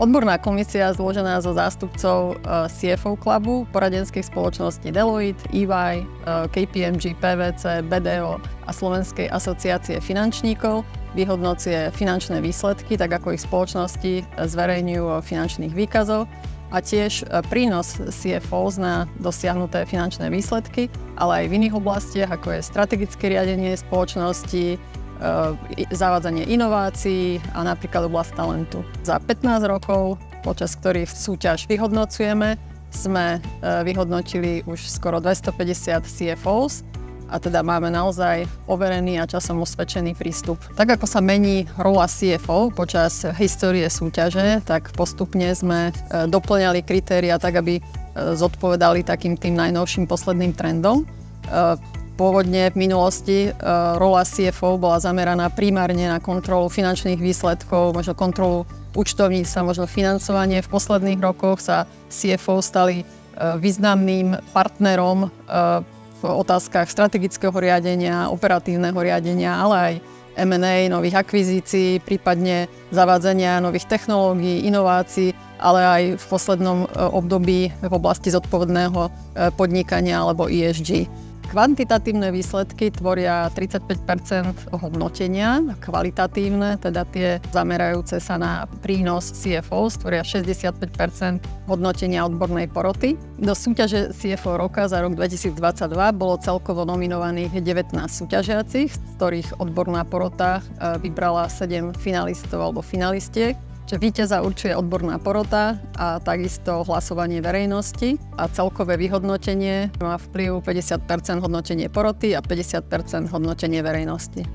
Odborná komisia zložená zo zástupcov CFO klubu, poradenských spoločností Deloitte, EY, KPMG, PwC, BDO a Slovenskej asociácie finančníkov vyhodnocuje finančné výsledky, tak ako ich spoločnosti zverejňujú o finančných výkazoch a tiež prínos CFOs na dosiahnuté finančné výsledky, ale aj v iných oblastiach, ako je strategické riadenie spoločnosti, zavádzanie inovácií a napríklad oblasť talentu. Za 15 rokov, počas ktorých súťaž vyhodnocujeme, sme vyhodnotili už skoro 250 CFOs a teda máme naozaj overený a časom osvedčený prístup. Tak ako sa mení rola CFO počas histórie súťaže, tak postupne sme doplňali kritéria tak, aby zodpovedali takým tým najnovším posledným trendom. Pôvodne v minulosti rola CFO bola zameraná primárne na kontrolu finančných výsledkov, možno kontrolu účtovníctva, možno financovanie. V posledných rokoch sa CFO stali významným partnerom v otázkach strategického riadenia, operatívneho riadenia, ale aj M&A, nových akvizícií, prípadne zavádzania nových technológií, inovácií, ale aj v poslednom období v oblasti zodpovedného podnikania alebo ESG. Kvantitatívne výsledky tvoria 35% hodnotenia, kvalitatívne, teda tie zamerajúce sa na prínos CFO, tvoria 65% hodnotenia odbornej poroty. Do súťaže CFO roka za rok 2022 bolo celkovo nominovaných 19 súťažiacich, z ktorých odborná porota vybrala 7 finalistov alebo finalistiek. Čiže víťaza určuje odborná porota a takisto hlasovanie verejnosti a celkové vyhodnotenie má vplyv 50% hodnotenie poroty a 50% hodnotenie verejnosti.